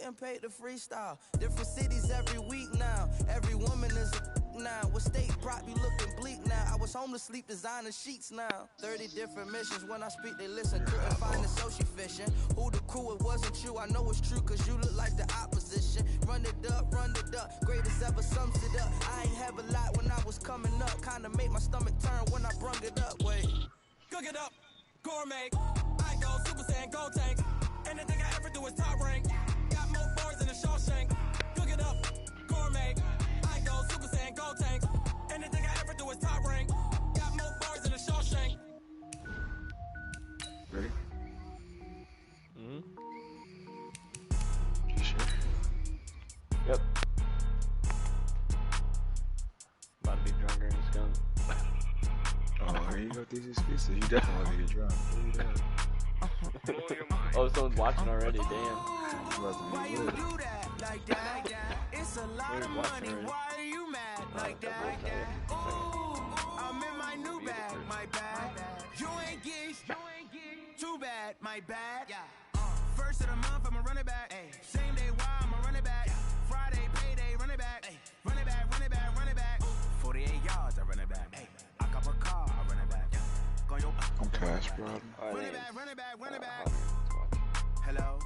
getting paid to freestyle. Different cities every week now. Every woman is a now. What state prop you looking bleak now? I was home to sleep designing sheets now. 30 different missions. When I speak, they listen. Couldn't find it, so she fishing. Who the crew? It wasn't you. I know it's true, cause you look like the opposition. Run it up, greatest ever sums it up. I ain't have a lot when I was coming up. Kinda made my stomach turn when I brung it up. Wait. Cook it up, gourmet. I go Super Saiyan, gold tank. Anything I ever do is top rank. Got more bars than a Shawshank. Cook it up, gourmet. I go Super Saiyan, gold tank. Anything I ever do is top rank. Got more bars than a Shawshank. Ready? You sure? Yep. About to be drunk in his gun. Oh, here you go, these excuses. You definitely want to get drunk. Oh, someone's watching already. Damn. Why you do that like that? It's a lot of money. Why are you mad like that? Ooh, I'm in my new bag, my bad. You ain't getting too bad, my bad. First of the month, I'ma run it back. Same day, why I'ma run it back. Friday, payday, run it back. Run it back, run it back, run it back. 48 yards, I run it back. I cop a car, I run it back. I'm cash, bro. Run it back, run it back, run it back. Hello?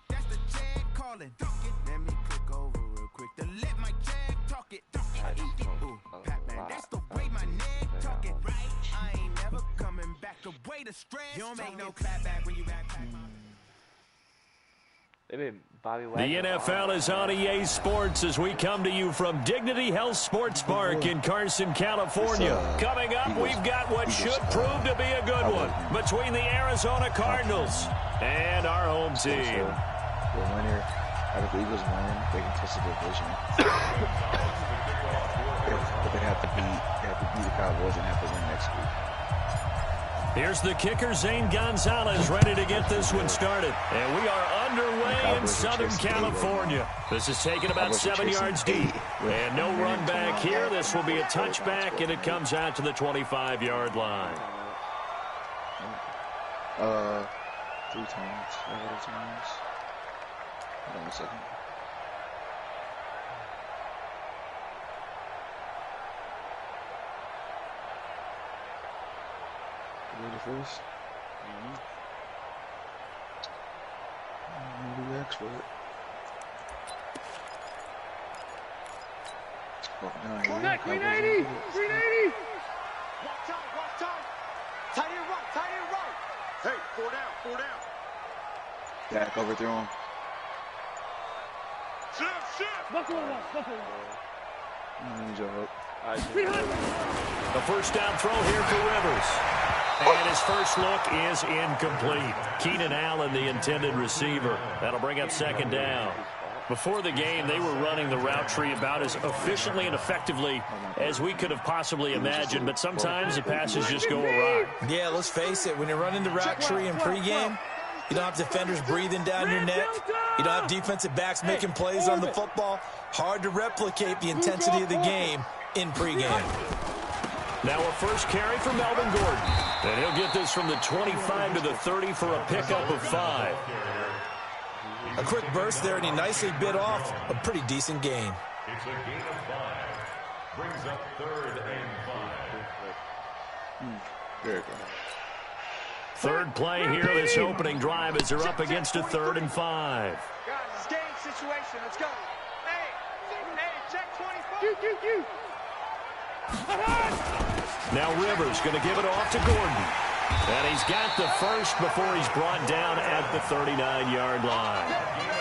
That's the check calling. Let me click over real quick to let my check talk it. Ooh, Pac-Man, that's the way my neck talking, right? I ain't never coming back the way the stress. You don't make no clap back when you back. The NFL is on EA Sports as we come to you from Dignity Health Sports Park in Carson, California. Coming up, we've got what should prove to be a good one between the Arizona Cardinals and our home team. The winner, out of the Eagles win, they can touch the division. But they have to beat the Cowboys and have to win next week. Here's the kicker, Zane Gonzalez, ready to get this one started. And we are underway in Southern California. This is taken about 7 yards deep. And no run back here. This will be a touchback, and it comes out to the 25-yard line. 3 times. 4 times. Hold on a second. Ready first? Maybe the expert. Go neck, 380! 380! Walk time! Tight end right! Hey, 4 down! Dak overthrew him. Shift! Buckle him up! Good job. The first down throw here for Rivers. And his first look is incomplete. Keenan Allen, the intended receiver. That'll bring up second down. Before the game, they were running the route tree about as efficiently and effectively as we could have possibly imagined, but sometimes the passes just go awry. Yeah, let's face it, when you're running the route tree in pregame, you don't have defenders breathing down your neck. You don't have defensive backs making plays on the football. Hard to replicate the intensity of the game in pregame. Now a first carry for Melvin Gordon. And he'll get this from the 25 to the 30 for a pickup of 5. A quick burst there, and he nicely bit off a pretty decent gain. It's a gain of 5. Brings up 3rd and 5. Very good. Third play here, this opening drive as they're up against a 3rd and 5. Guys, it's game situation. Let's go. Hey, check 24. Now Rivers going to give it off to Gordon. And he's got the first before he's brought down at the 39-yard line.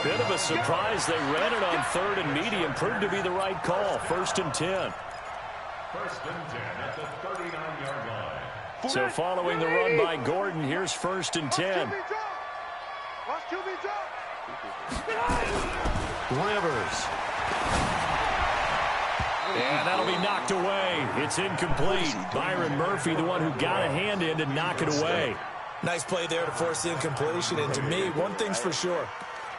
Bit of a surprise. They ran it on 3rd and medium. Proved to be the right call. 1st and 10. 1st and 10 at the 39-yard line. So following the run by Gordon, here's 1st and 10. Watch QB drop. Rivers. And that'll be knocked away. It's incomplete. Byron Murphy, the one who got a hand in to knock it away. Nice play there to force incompletion. And to me, one thing's for sure.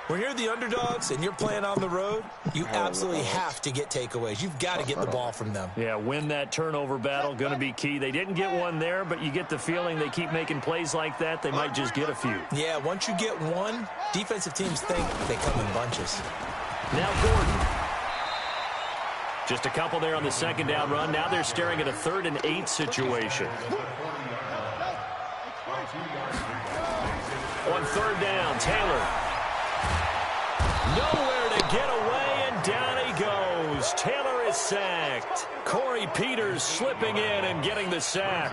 When you're the underdogs and you're playing on the road, you absolutely have to get takeaways. You've got to get the ball from them. Yeah, win that turnover battle, going to be key. They didn't get one there, but you get the feeling they keep making plays like that, they might just get a few. Yeah, once you get one, defensive teams think they come in bunches. Now Gordon. Just a couple there on the second down run. Now they're staring at a 3rd and 8 situation. On 3rd down, Taylor. Nowhere to get away, and down he goes. Taylor is sacked. Corey Peters slipping in and getting the sack.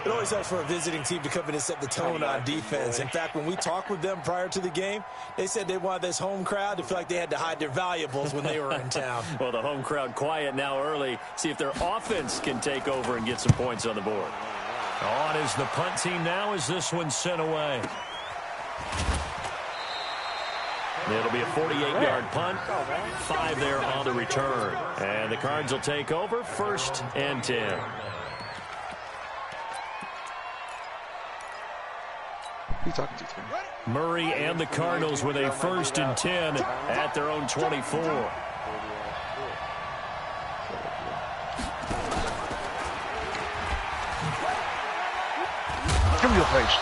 It always helps for a visiting team to come in and set the tone on defense. In fact, when we talked with them prior to the game, they said they wanted this home crowd to feel like they had to hide their valuables when they were in town. Well, the home crowd quiet now early. See if their offense can take over and get some points on the board. On is the punt team now as this one's sent away. It'll be a 48-yard punt, 5 there on the return. And the Cards will take over, 1st and 10. Who are you talking to, Tim? Murray and the Cardinals with a 1st and 10 at their own 24. Give me your face.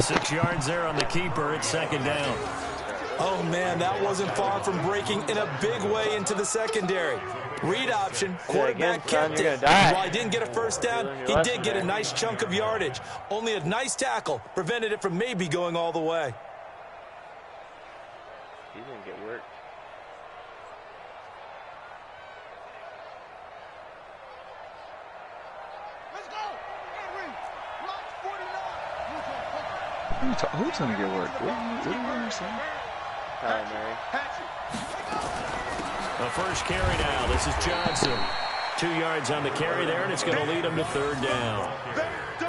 6 yards there on the keeper. It's 2nd down. Oh, man, that wasn't far from breaking in a big way into the secondary. Read option, quarterback kept it. While he didn't get a 1st down, he did get a nice chunk of yardage. Only a nice tackle prevented it from maybe going all the way. He didn't get worked. Who's going to get worked? What are you saying? Mary. The first carry now. This is Johnson. 2 yards on the carry there, and it's going to lead him to 3rd down.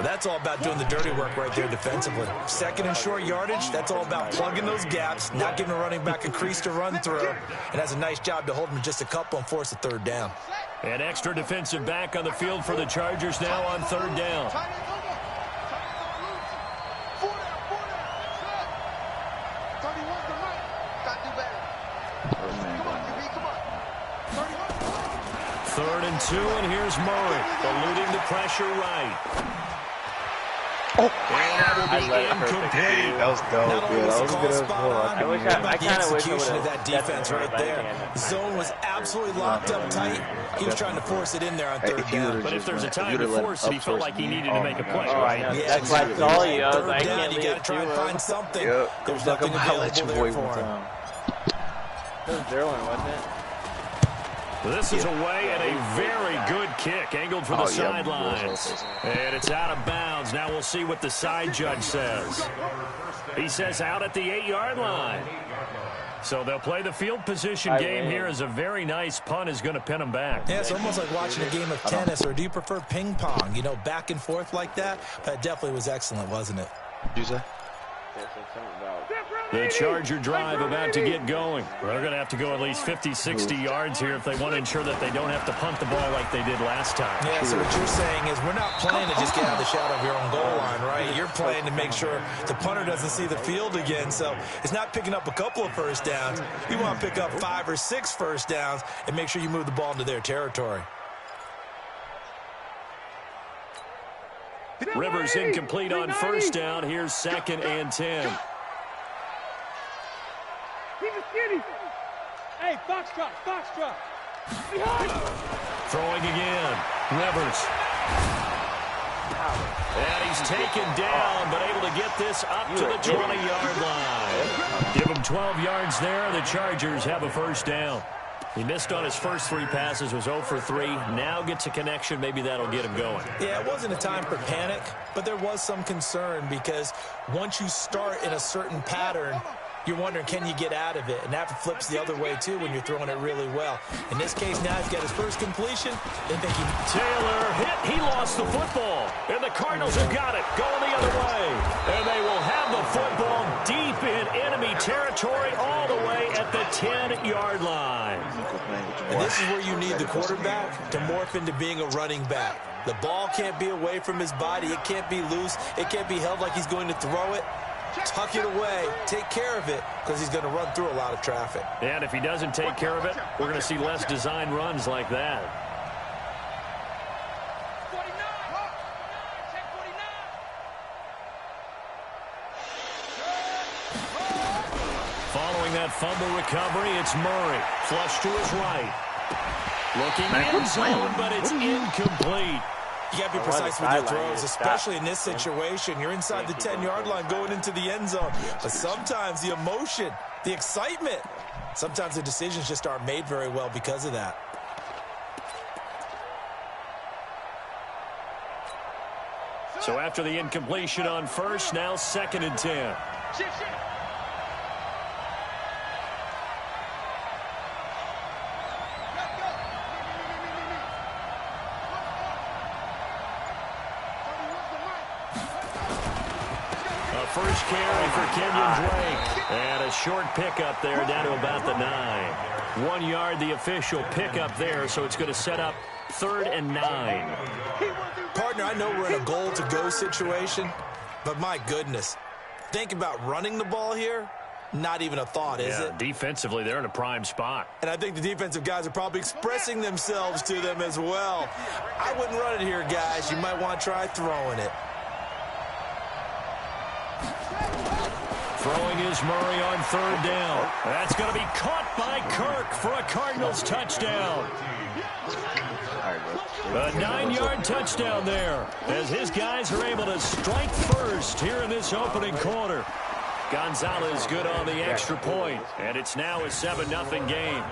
That's all about doing the dirty work right there defensively. 2nd and short yardage, that's all about plugging those gaps, not giving a running back a crease to run through, and has a nice job to hold him just a couple and force a 3rd down. An extra defensive back on the field for the Chargers now on 3rd down. Third and 2, and here's Murray, eluding the pressure right. Oh, and that will be incomplete. That was dope. I kind of wish execution of that defense right there. Zone was absolutely locked up tight. He was trying to force it in there on 3rd down. But if there's a time to force it, he felt like he needed to make a play. That's why I saw you. I was like, I down, can't you got to try and find something. There's Like nothing I'll let you available boy there for one him. time. It was Derwin, wasn't it? This is away and a very good kick, angled for the sidelines. And it's out of bounds. Now we'll see what the side judge says. He says out at the 8-yard line. So they'll play the field position game here as a very nice punt is going to pin them back. Yeah, it's almost like watching a game of tennis, or do you prefer ping pong? You know, back and forth like that? That definitely was excellent, wasn't it? Did you say? The Charger drive about to get going. They're going to have to go at least 50, 60 yards here if they want to ensure that they don't have to punt the ball like they did last time. Yeah, so what you're saying is we're not playing to just get out of the shadow of your own goal line, right? You're playing to make sure the punter doesn't see the field again. So it's not picking up a couple of 1st downs. You want to pick up 5 or 6 1st downs and make sure you move the ball into their territory. Rivers incomplete on 1st down. Here's 2nd and 10. Hey, Foxtrot, Foxtrot. Throwing again. Rivers. And he's taken down, but able to get this up to the 20-yard line. Give him 12 yards there. The Chargers have a 1st down. He missed on his first 3 passes, was 0 for 3. Now gets a connection. Maybe that'll get him going. Yeah, it wasn't a time for panic, but there was some concern because once you start in a certain pattern, you're wondering, can you get out of it? And that flips the other way, too, when you're throwing it really well. In this case, now he's got his first completion. They think Taylor hit. He lost the football. And the Cardinals have got it. Going the other way. And they will have the football deep in enemy territory all the way at the 10-yard line. And this is where you need the quarterback to morph into being a running back. The ball can't be away from his body. It can't be loose. It can't be held like he's going to throw it. tuck it away, take care of it, because he's going to run through a lot of traffic. And if he doesn't take care of it, we're going to see less design runs like that. Following that fumble recovery, it's Murray. Flush to his right. Looking in zone, but it's incomplete. You got to be precise with your throws, especially in this situation. You're inside the 10-yard line going into the end zone. But sometimes the emotion, the excitement, sometimes the decisions just aren't made very well because of that. So after the incompletion on first, now 2nd and 10. First carry for Kenyon Drake. And a short pickup there down to about the 9. 1 yard, the official pickup there, so it's going to set up 3rd and 9. Partner, I know we're in a goal-to-go situation, but my goodness, think about running the ball here. Not even a thought, is it? Defensively, they're in a prime spot. And I think the defensive guys are probably expressing themselves to them as well. I wouldn't run it here, guys. You might want to try throwing it. Throwing is Murray on 3rd down. That's going to be caught by Kirk for a Cardinals touchdown. A 9-yard touchdown there, as his guys are able to strike first here in this opening quarter. Gonzalez good on the extra point, and it's now a 7-0 game.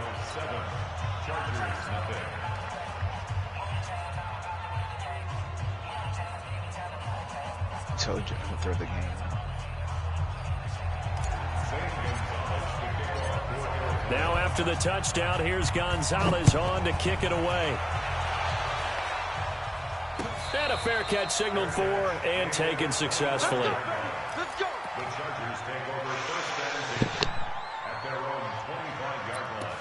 I told you to throw the game. Now after the touchdown, here's Gonzalez on to kick it away. And a fair catch signaled for and taken successfully. Let's go. The Chargers take over 1st and 10 at their own 25-yard line.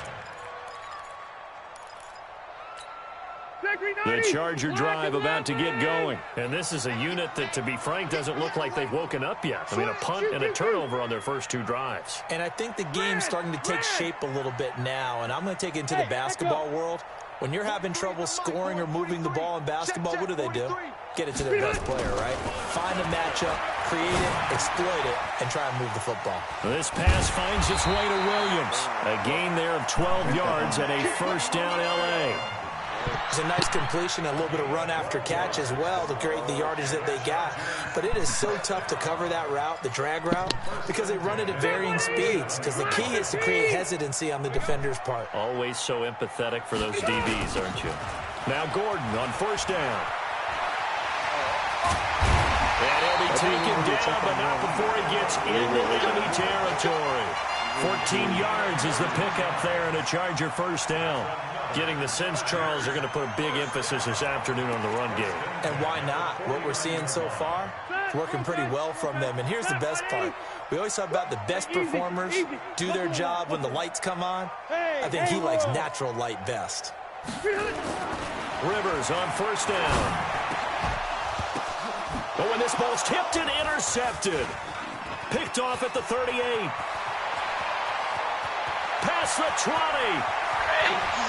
The Charger drive about to get going. And this is a unit that, to be frank, doesn't look like they've woken up yet. I mean, a punt and a turnover on their first 2 drives. And I think the game's starting to take shape a little bit now, and I'm going to take it into the basketball world. When you're having trouble scoring or moving the ball in basketball, what do? Get it to their best player, right? Find a matchup, create it, exploit it, and try and move the football. This pass finds its way to Williams. A gain there of 12 yards and a 1st down L.A. It's a nice completion, a little bit of run after catch as well to create the yardage that they got. But it is so tough to cover that route, the drag route, because they run it at varying speeds. Because the key is to create hesitancy on the defender's part. Always so empathetic for those DBs, aren't you? Now Gordon on 1st down. And he'll be taken down, but not before he gets into enemy territory. 14 yards is the pickup there and a Charger 1st down. Getting the sense, Charles, they're going to put a big emphasis this afternoon on the run game. And why not? What we're seeing so far, it's working pretty well from them. And here's the best part. We always talk about the best performers do their job when the lights come on. I think he likes natural light best. Rivers on 1st down. But when this ball's tipped and intercepted. Picked off at the 38. Past the 20.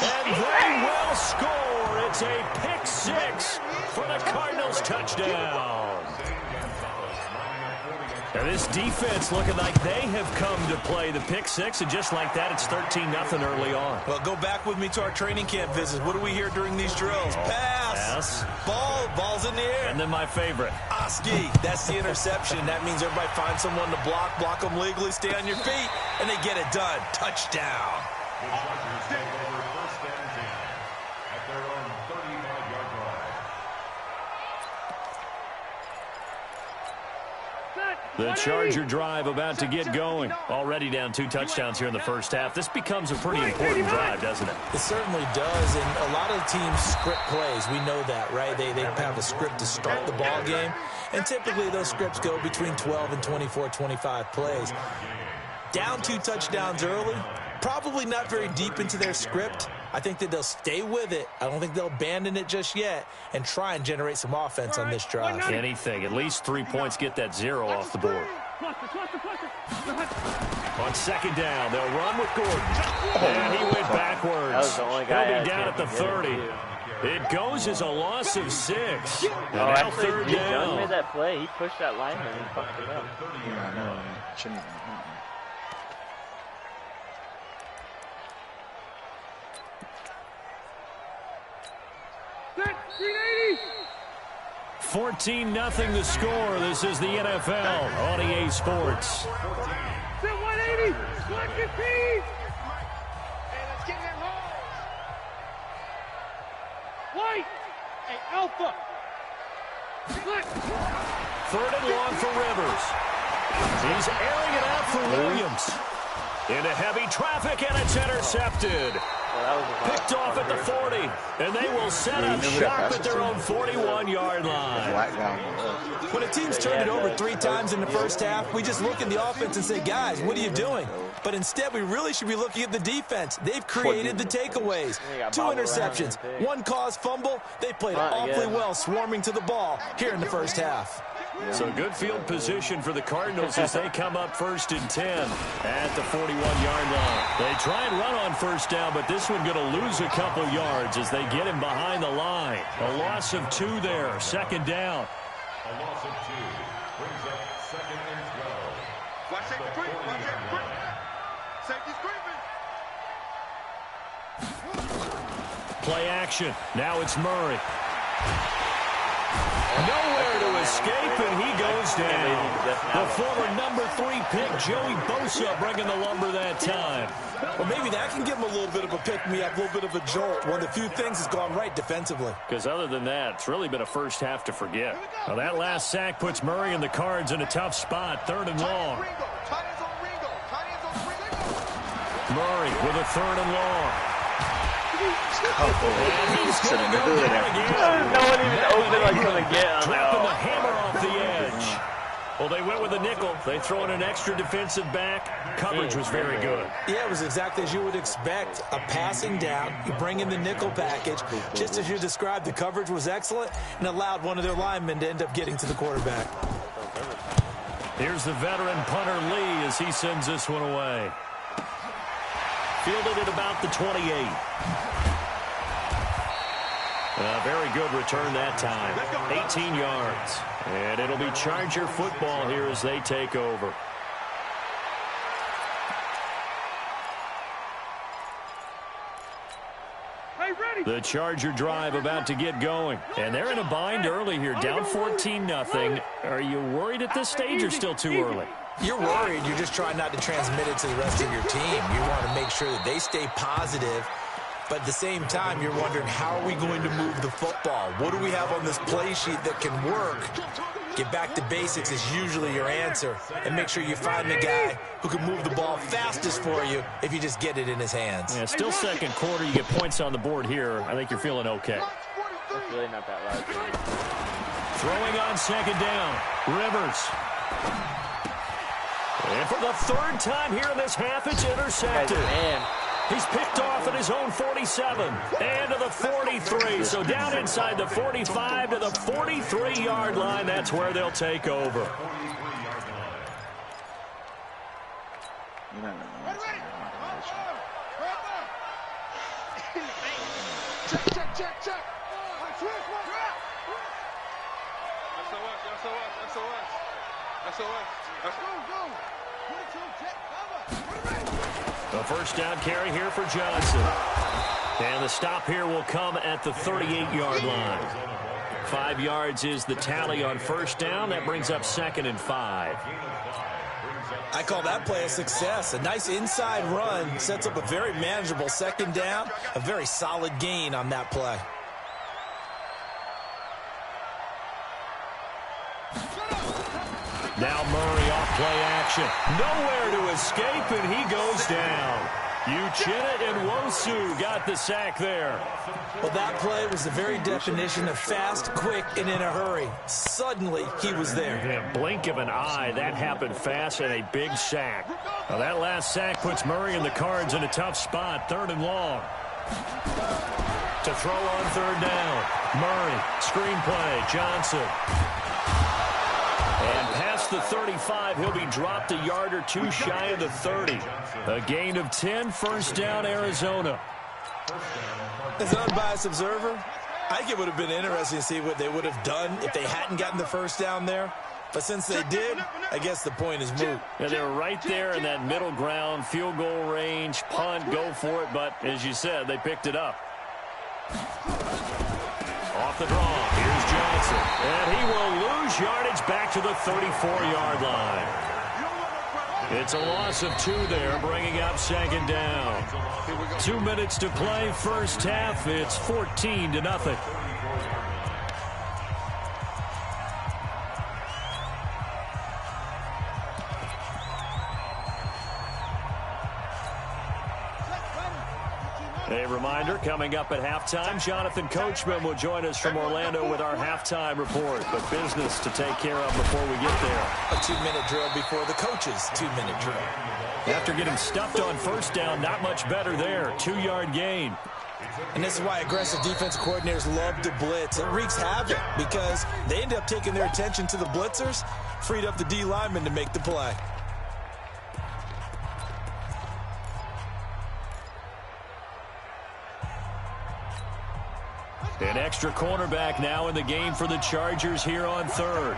And they will score. It's a pick 6 for the Cardinals touchdown. And this defense looking like they have come to play the pick 6, and just like that, it's 13-0 early on. Well, go back with me to our training camp visits. What do we hear during these drills? Pass. Ball's in the air. And then my favorite. Oski. That's the interception. That means everybody finds someone to block them legally, stay on your feet, and they get it done. Touchdown. The Chargers take over 1st and 10 at their own 35-yard line. The Charger drive about to get going. Already down 2 touchdowns here in the first half. This becomes a pretty important drive, doesn't it? It certainly does, and a lot of teams script plays. We know that, right? They have a script to start the ball game, and typically those scripts go between 12 and 24, 25 plays. Down 2 touchdowns early, probably not very deep into their script. I think that they'll stay with it. I don't think they'll abandon it just yet and try and generate some offense on this drive. Anything. At least 3 points, get that 0 off the board. On second down, they'll run with Gordon. And he went backwards. That was the only guy. He'll be down at the 30. It goes as a loss of 6. And now actually, third Jones down. made that play. He pushed that lineman and fucked it up. Yeah, I know. Shouldn't. Set, 380. 14-0 the score. This is the NFL on EA Sports. Set 180. Select your team. Hey, let's get them holes. White. Hey, Alpha. Select. Third and long for Rivers. He's airing it out for Williams. Into heavy traffic, and it's intercepted. Picked off at the 40, and they will set up shop at their own 41-yard line. When a team's turned it over 3 times in the first half, we just look at the offense and say, guys, what are you doing? But instead, we really should be looking at the defense. They've created the takeaways. 2 interceptions, 1 caused fumble. They played awfully well swarming to the ball here in the first half. So good field position for the Cardinals as they come up 1st and 10 at the 41-yard line. They try and run on first down, but this one going to lose a couple yards as they get him behind the line. A loss of 2 there, second down. A loss of 2 brings up 2nd and 12. Watch safety creeping. Watch safety creeping. Safety's creeping. Play action. Now it's Murray. Nowhere to escape, and he goes down. The former number 3 pick, Joey Bosa, bringing the lumber that time. Well, maybe that can give him a little bit of a pick-me-up, a little bit of a jolt. One of the few things has gone right defensively. Because other than that, it's really been a first half to forget. Now, that last sack puts Murray and the Cards in a tough spot, 3rd and long. Murray with a 3rd and long. He's going to go down again. No one even opened like from the get. Dropping the hammer off the edge. Well, they went with a nickel. They throw in an extra defensive back. Coverage was very good. Yeah, it was exactly as you would expect. A passing down. You bring in the nickel package. Just as you described, the coverage was excellent and allowed one of their linemen to end up getting to the quarterback. Here's the veteran punter Lee as he sends this one away. Fielded at about the 28. A very good return that time. 18 yards. And it'll be Charger football here as they take over. The Charger drive about to get going. And they're in a bind early here, down 14-0. Are you worried at this stage or still too early? You're worried. You're just trying not to transmit it to the rest of your team. You want to make sure that they stay positive. But at the same time, you're wondering, how are we going to move the football? What do we have on this play sheet that can work? Get back to basics is usually your answer. And make sure you find the guy who can move the ball fastest for you if you just get it in his hands. Yeah, still second quarter. You get points on the board here. I think you're feeling okay. It's really not that loud. Throwing on second down. Rivers. And for the 3rd time here in this half, it's intercepted. He's picked off at his own 47 and to the 43. So down inside the 45 to the 43-yard line. That's where they'll take over. Check. The first down carry here for Johnson. And the stop here will come at the 38-yard line. 5 yards is the tally on first down. That brings up 2nd and 5. I call that play a success. A nice inside run sets up a very manageable second down. A very solid gain on that play. Now Murray off play action. Nowhere to escape, and he goes down. Uchenna and Wosu got the sack there. Well, that play was the very definition of fast, quick, and in a hurry. Suddenly, he was there. Yeah, blink of an eye, that happened fast, and a big sack. Now, that last sack puts Murray and the Cards in a tough spot, 3rd and long. To throw on 3rd down. Murray, screen play, Johnson. And pass the 35. He'll be dropped a yard or two shy of the 30. A gain of 10, first down, Arizona. As an unbiased observer, I think it would have been interesting to see what they would have done if they hadn't gotten the first down there. But since they did, I guess the point is moot. Yeah, they were right there in that middle ground, field goal range, punt, go for it. But as you said, they picked it up. Off the draw, here's Johnson. And he will lose yardage back to the 34-yard line. It's a loss of 2 there, bringing up second down. 2 minutes to play, first half. It's 14-0. A reminder, coming up at halftime, Jonathan Coachman will join us from Orlando with our halftime report. But business to take care of before we get there. A 2-minute drill before the coach's 2-minute drill. After getting stuffed on first down, not much better there. 2-yard gain. And this is why aggressive defense coordinators love to blitz. It wreaks havoc because they end up taking their attention to the blitzers, freed up the D lineman to make the play. An extra cornerback now in the game for the Chargers here on third.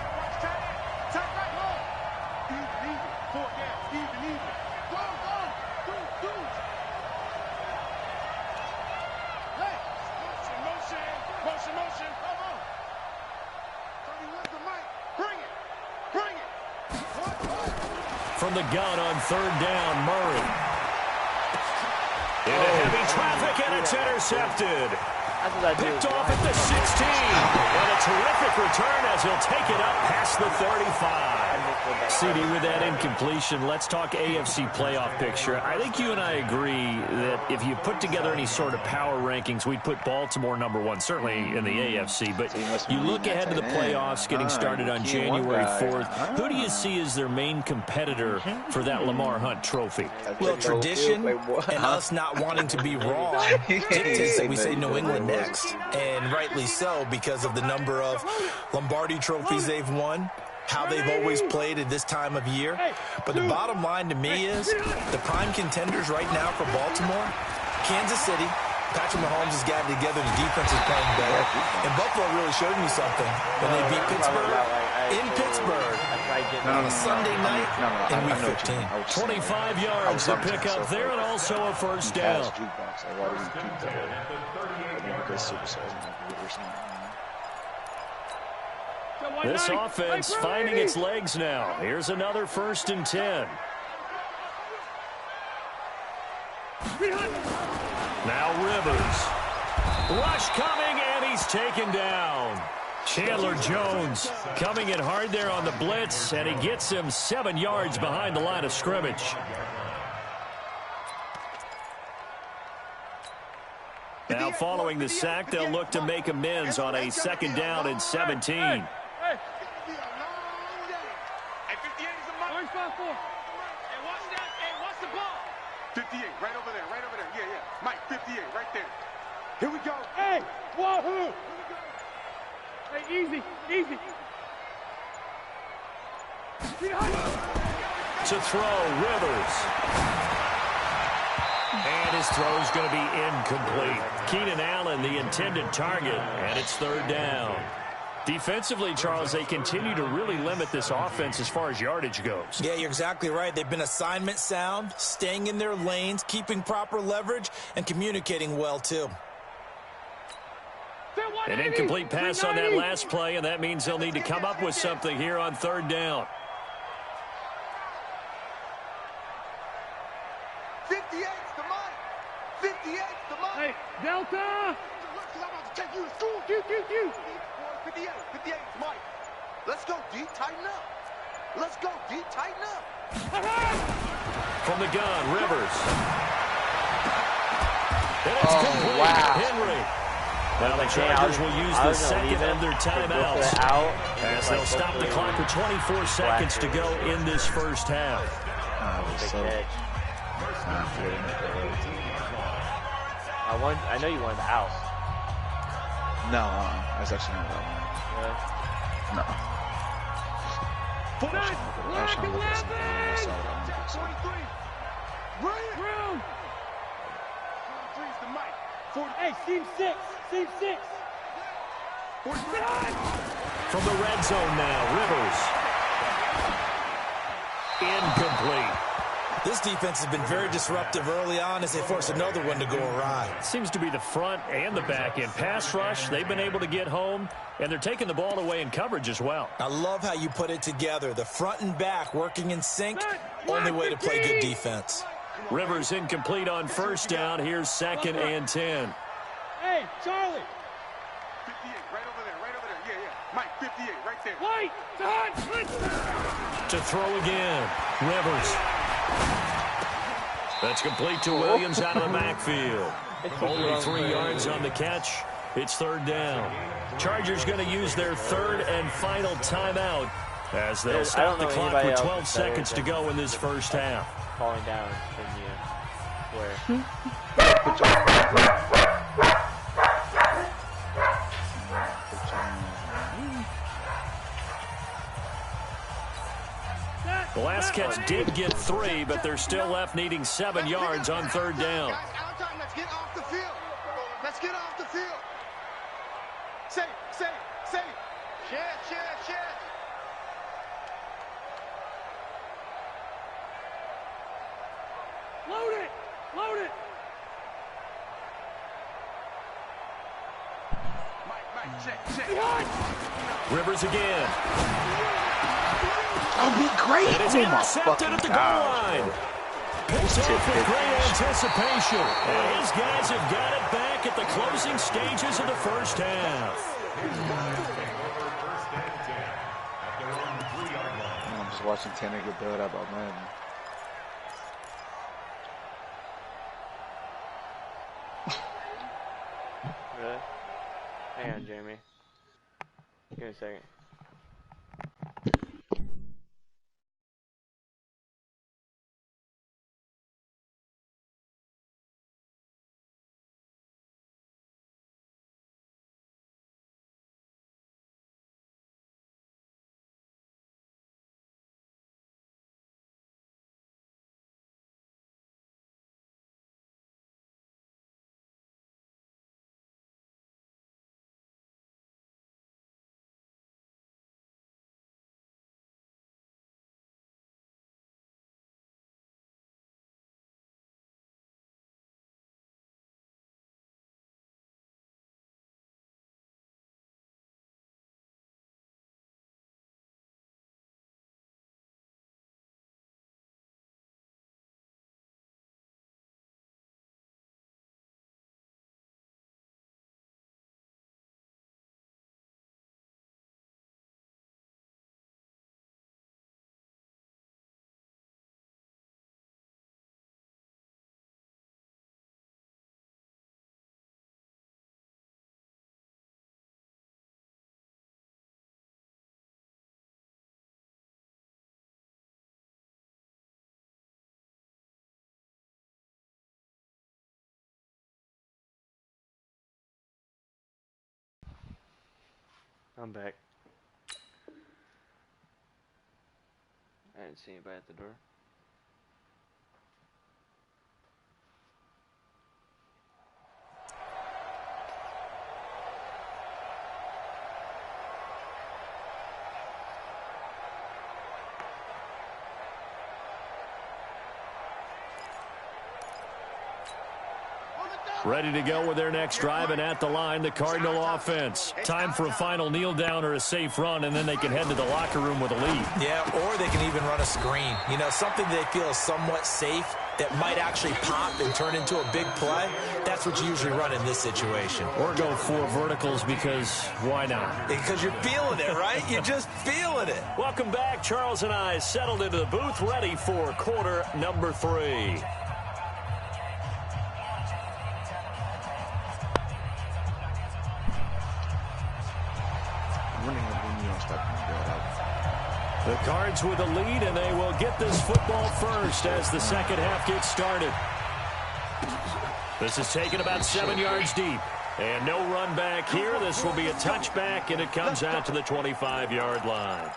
From the gun on third down, Murray. Into heavy traffic, and it's intercepted. Picked off at the 16. And a terrific return as he'll take it up past the 35. CD, with that incompletion, let's talk AFC playoff picture. I think you and I agree that if you put together any sort of power rankings, we'd put Baltimore #1, certainly in the AFC. But you look ahead to the playoffs getting started on January 4th. Who do you see as their main competitor for that Lamar Hunt trophy? Well, tradition and us not wanting to be wrong dictates that we say New England next. And rightly so, because of the number of Lombardi trophies they've won, how they've always played at this time of year. But the bottom line to me is the prime contenders right now for Baltimore, Kansas City. Patrick Mahomes has got it together. The defense is playing better. And Buffalo really showed me something when they beat Pittsburgh in Pittsburgh on a Sunday night in Week 15. 25 yards to pick up there, and also a first down. This offense finding its legs now. Here's another 1st and 10. Now Rivers. Rush coming, and he's taken down. Chandler Jones coming in hard there on the blitz, and he gets him 7 yards behind the line of scrimmage. Now following the sack, they'll look to make amends on a 2nd down and 17. Right over there, right over there. Yeah, yeah. Mike, 58, right there. Here we go. Hey, wahoo! Hey, easy, easy. To throw, Rivers. And his throw's going to be incomplete. Keenan Allen, the intended target, and it's 3rd down. Defensively, Charles, they continue to really limit this offense as far as yardage goes. Yeah, you're exactly right. They've been assignment sound, staying in their lanes, keeping proper leverage, and communicating well, too. An incomplete pass on that last play, and that means they'll need to come up with something here on 3rd down. 58's the Mike. 58's the Mike. Hey, Delta! I'm about to take you to school. 58, 58's Mike. Let's go, D. Tighten up. Let's go, D. Tighten up. From the gun, Rivers. And it's complete. Wow. Henry. Well, the Chargers will use the second of their timeouts as they'll stop the clock with 24 seconds to go in this first half. I know you wanted the out. No, I was actually not that one. Yeah. Hey, seam 6. Seam 6. From the red zone now, Rivers. Incomplete. This defense has been very disruptive early on as they force another one to go awry. Seems to be the front and the back end. Pass rush, they've been able to get home, and they're taking the ball away in coverage as well. I love how you put it together. The front and back working in sync, only way to play good defense. Rivers incomplete on first down. Here's 2nd and 10. Hey, Charlie. 58, right over there, right over there. Yeah, yeah. Mike, 58, right there. Wait, To throw again, Rivers. That's complete to Williams out of the backfield. Only 3 yards on the catch. It's 3rd down. Chargers going to use their 3rd and final timeout as they'll stop the clock with 12 seconds to go in this first half. Falling down than you were. The last catch did get 3, but they're still left needing 7 yards on 3rd down. Guys, our time. Let's get off the field. Let's get off the field. Say. Share. load it. Mike, check. Rivers again. That'd be great. It is Oh my intercepted fucking at the goal gosh. line. Picked off with great anticipation. And his guys have got it back at the closing stages of the first half. I'm just watching Tanner get built up on Madden. Really? Hang on, Jamie. Give me a second. I'm back. I didn't see anybody at the door. Ready to go with their next drive, and at the line, the Cardinal offense. Time for a final kneel down or a safe run, and then they can head to the locker room with a lead. Yeah, or they can even run a screen. You know, something they feel is somewhat safe that might actually pop and turn into a big play. That's what you usually run in this situation. Or go 4 verticals because why not? Because you're feeling it, right? You're just feeling it. Welcome back. Charles and I settled into the booth, ready for quarter number 3. The Cards with a lead, and they will get this football first as the second half gets started. This is taken about 7 yards deep. And no run back here. This will be a touchback, and it comes out to the 25-yard line.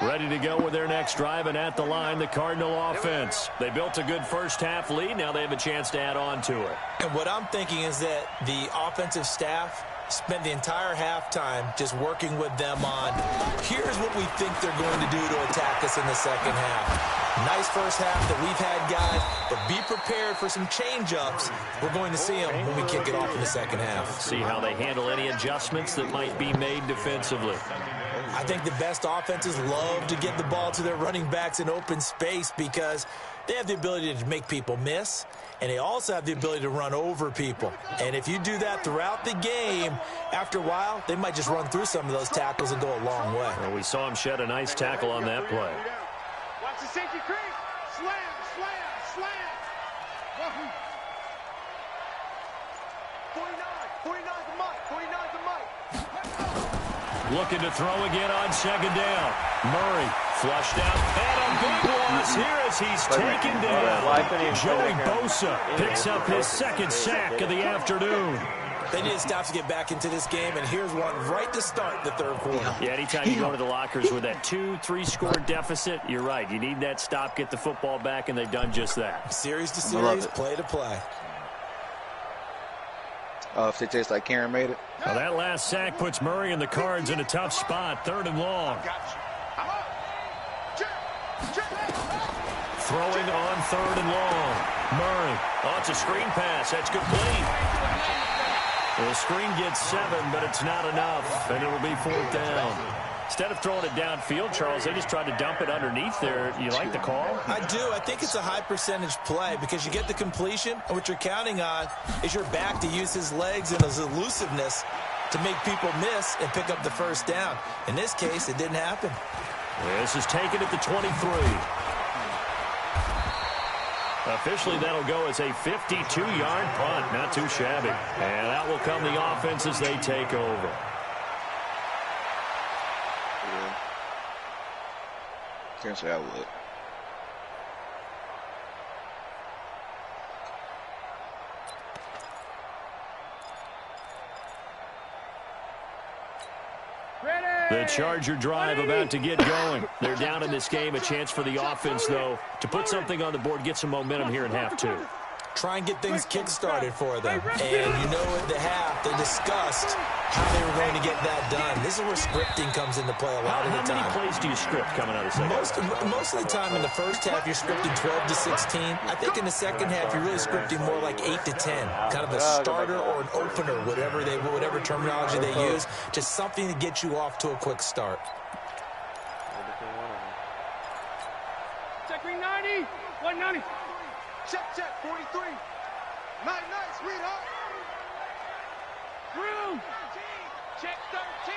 Ready to go with their next drive, and at the line, the Cardinal offense. They built a good first-half lead. Now they have a chance to add on to it. And what I'm thinking is that the offensive staff spent the entire halftime just working with them on, here's what we think they're going to do to attack us in the second half. Nice first half that we've had, guys, but be prepared for some change-ups. We're going to see them when we kick it off in the second half. See how they handle any adjustments that might be made defensively. I think the best offenses love to get the ball to their running backs in open space because they have the ability to make people miss, and they also have the ability to run over people. And if you do that throughout the game, after a while, they might just run through some of those tackles and go a long way. Well, we saw him shed a nice tackle on that play. Watch the safety crease. Slam, slam, slam. 49's the mic. 49's the mic. Looking to throw again on second down. Murray flushed out. And a big loss here as he's taken down. Joey Bosa picks up his second sack of the afternoon. They need to stop to get back into this game, and here's one right to start the third quarter. Yeah, anytime you go to the lockers with that 2-3 score deficit, you're right. You need that stop, get the football back, and they've done just that. Series to series, play to play. If they taste like Karen made it. Now that last sack puts Murray and the Cards in a tough spot, 3rd and long. Throwing on 3rd and long. Murray. Oh, it's a screen pass. That's complete. The screen gets 7, but it's not enough, and it'll be 4th down. Instead of throwing it downfield, Charles, they just tried to dump it underneath there. You like the call? I do. I think it's a high percentage play because you get the completion, and what you're counting on is your back to use his legs and his elusiveness to make people miss and pick up the first down. In this case, it didn't happen. This is taken at the 23. Officially, that'll go as a 52-yard punt. Not too shabby. And that will come the offense as they take over. Yeah. Can't say I would. The Charger drive about to get going. They're down in this game. A chance for the offense, though, to put something on the board, get some momentum here in half 2. Try and get things kick-started for them. And you know at the half, they discussed how they were going to get that done. This is where scripting comes into play a lot of the time. How many plays do you script coming out of the second half? Most of the time in the first half, you're scripting 12 to 16. I think in the second half, you're really scripting more like 8 to 10. Kind of a starter or an opener, whatever terminology they use. Just something to get you off to a quick start. Check ring 90. 190. Check, 43. Nice, sweetheart. Room. Check 13.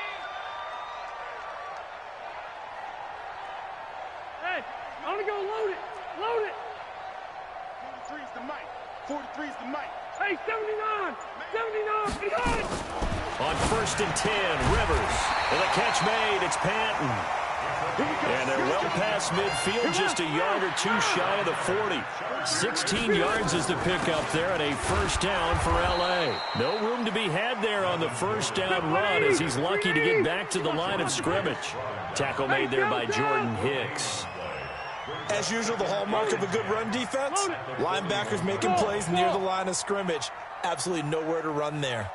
Hey, I want to go load it. Load it. 43's the mic. 43's the mic. Hey, 79. 79. He got it. On 1st and 10, Rivers. And the catch made. It's Patton. And they're well past midfield, just a yard or 2 shy of the 40. 16 yards is the pickup there, and a first down for L.A. No room to be had there on the first down run as he's lucky to get back to the line of scrimmage. Tackle made there by Jordan Hicks. As usual, the hallmark of a good run defense, linebackers making plays near the line of scrimmage. Absolutely nowhere to run there.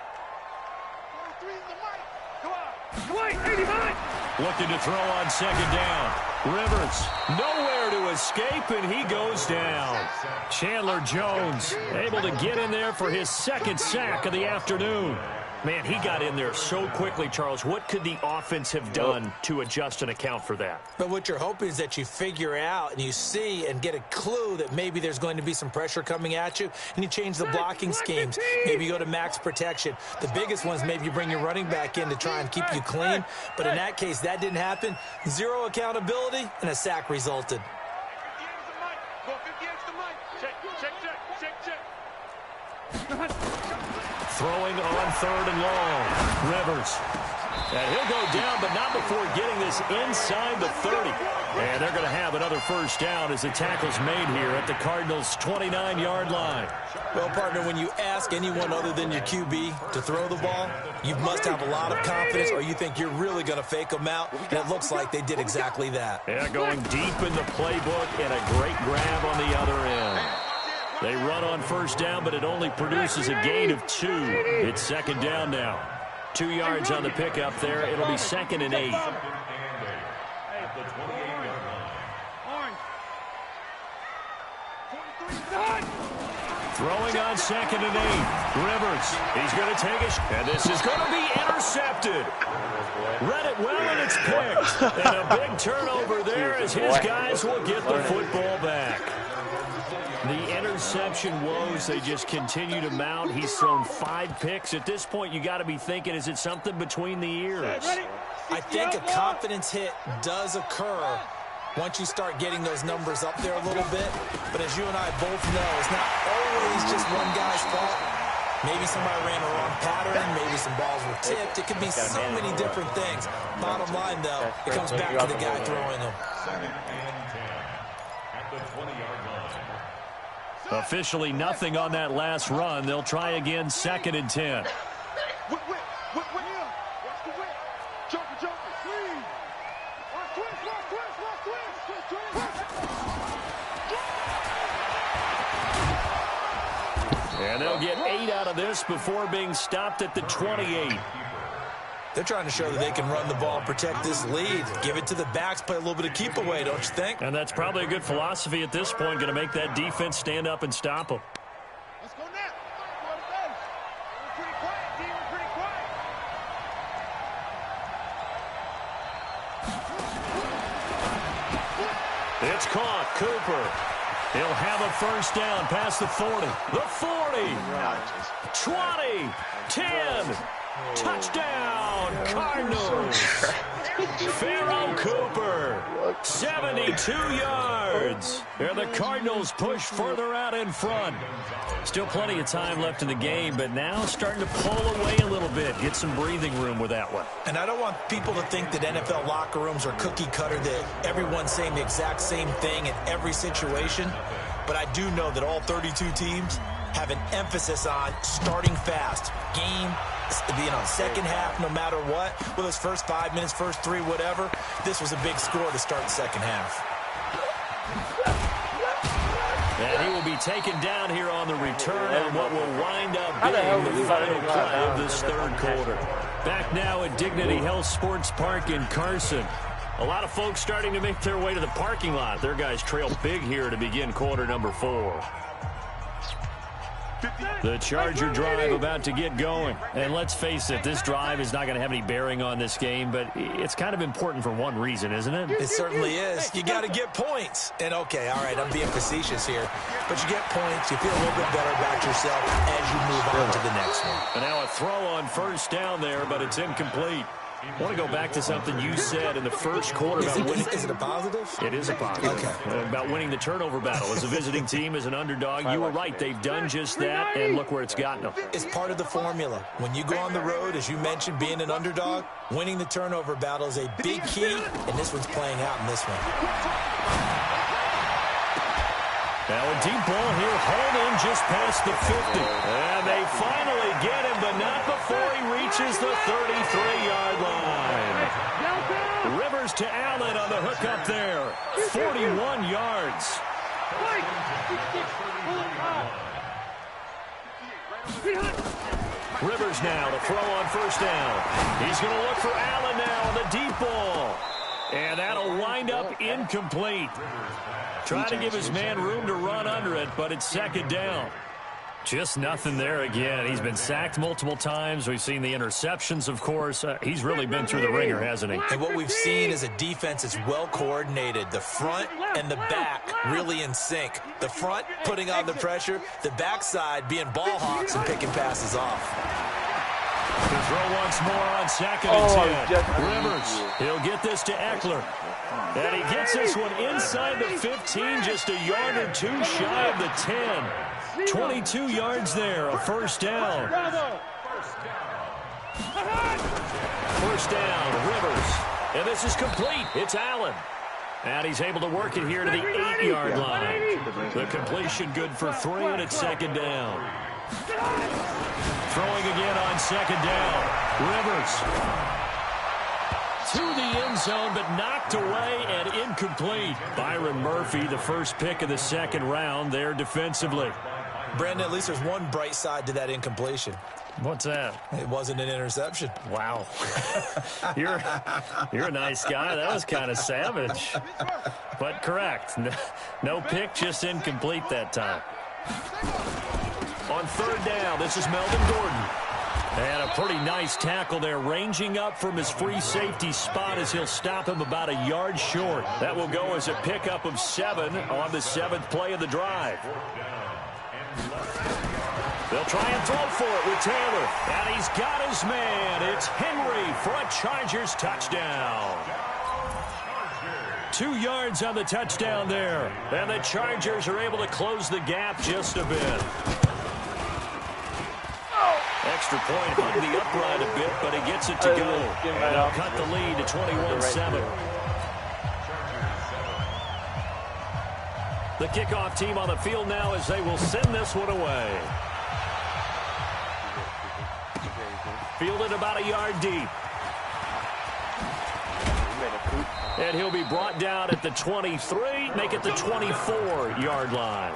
43's the mic. Go on. Dwight, 89. Looking to throw on second down. Rivers, nowhere to escape, and he goes down. Chandler Jones able to get in there for his second sack of the afternoon. Man, he got in there so quickly, Charles. What could the offense have done to adjust and account for that? But what you're hoping is that you figure out and you see and get a clue that maybe there's going to be some pressure coming at you, and you change the blocking schemes. Maybe you go to max protection. The biggest one is maybe you bring your running back in to try and keep you clean. But in that case, that didn't happen. Zero accountability, and a sack resulted. 58's the mic. Go 58's the mic. Check. Throwing on 3rd and long. Rivers. And he'll go down, but not before getting this inside the 30. And they're going to have another first down as the tackle's made here at the Cardinals' 29-yard line. Well, partner, when you ask anyone other than your QB to throw the ball, you must have a lot of confidence or you think you're really going to fake them out, and it looks like they did exactly that. Yeah, going deep in the playbook and a great grab on the other end. They run on first down, but it only produces a gain of 2. It's second down now. 2 yards on the pickup there. It'll be 2nd and 8. Throwing on 2nd and 8. Rivers. He's going to take it. And this is going to be intercepted. Read it well, and it's picked. And a big turnover there as his guys will get the football back. The interception woes, they just continue to mount. He's thrown 5 picks. At this point, you got to be thinking, is it something between the ears? I think a confidence hit does occur once you start getting those numbers up there a little bit. But as you and I both know, it's not always just one guy's fault. Maybe somebody ran a wrong pattern. Maybe some balls were tipped. It could be so many different things. Bottom line, though, it comes back to the guy throwing them. Officially nothing on that last run. They'll try again, 2nd and 10. And they'll get 8 out of this before being stopped at the 28. They're trying to show that they can run the ball, protect this lead, give it to the backs, play a little bit of keep away, don't you think? And that's probably a good philosophy at this point, going to make that defense stand up and stop them. Let's go now. We're pretty quiet, team. We're pretty quiet. It's caught. Cooper. He'll have a first down past the 40. The 40. 20. 10. Touchdown, Cardinals. Pharaoh Cooper, 72 yards. And the Cardinals push further out in front. Still plenty of time left in the game, but now starting to pull away a little bit. Get some breathing room with that one. And I don't want people to think that NFL locker rooms are cookie cutter, that everyone's saying the exact same thing in every situation. But I do know that all 32 teams have an emphasis on starting fast. Game, second half, no matter what. Whether it's first 5 minutes, first 3, whatever. This was a big score to start the second half. And he will be taken down here on the return on what will wind up being the final play of this third quarter. Back now at Dignity Health Sports Park in Carson. A lot of folks starting to make their way to the parking lot. Their guys trail big here to begin quarter number 4. The Charger drive about to get going. And let's face it, this drive is not going to have any bearing on this game, but it's kind of important for one reason, isn't it? It certainly is. You got to get points. And, okay, all right, I'm being facetious here. But you get points, you feel a little bit better about yourself as you move on to the next one. And now a throw on first down there, but it's incomplete. I want to go back to something you said in the first quarter about winning. Is it a positive? It is a positive. Okay. About winning the turnover battle. As a visiting team, as an underdog, you were right. They've done just that, and look where it's gotten them. It's part of the formula. When you go on the road, as you mentioned, being an underdog, winning the turnover battle is a big key, and this one's playing out in this one. Now a deep ball here, hauled in just past the 50. And they finally get him, but not before he reaches the 33-yard line. Rivers to Allen on the hook up there. 41 yards. Rivers now to throw on first down. He's going to look for Allen now on the deep ball. And that'll wind up incomplete. Trying to give his man room to run under it, but it's second down. Just nothing there again. He's been sacked multiple times. We've seen the interceptions, of course. He's really been through the ringer, hasn't he? And what we've seen is a defense that's well coordinated. The front and the back really in sync. The front putting on the pressure, the backside being ball hawks and picking passes off. To throw once more on 2nd and 10. Rivers, he'll get this to Eckler. And he gets this one inside the 15, just a yard or two shy of the 10. 22 yards there, a first down. First down, Rivers. And this is complete. It's Allen. And he's able to work it here to the 8-yard line. The completion good for 3, and it's second down. Throwing again on second down. Rivers to the end zone, but knocked away and incomplete. Byron Murphy, the first pick of the second round there defensively. Brandon, at least there's one bright side to that incompletion. What's that? It wasn't an interception. Wow. You're a nice guy. That was kind of savage. But correct. No pick, just incomplete that time. On third down, this is Melvin Gordon. And a pretty nice tackle there, ranging up from his free safety spot as he'll stop him about a yard short. That will go as a pickup of 7 on the 7th play of the drive. They'll try and throw for it with Taylor. And he's got his man. It's Henry for a Chargers touchdown. 2 yards on the touchdown there. And the Chargers are able to close the gap just a bit. Extra point hung the upright a bit, but he gets it to go. And they'll cut the lead to 21-7. The kickoff team on the field now as they will send this one away. Fielded about a yard deep. And he'll be brought down at the 23, make it the 24-yard line.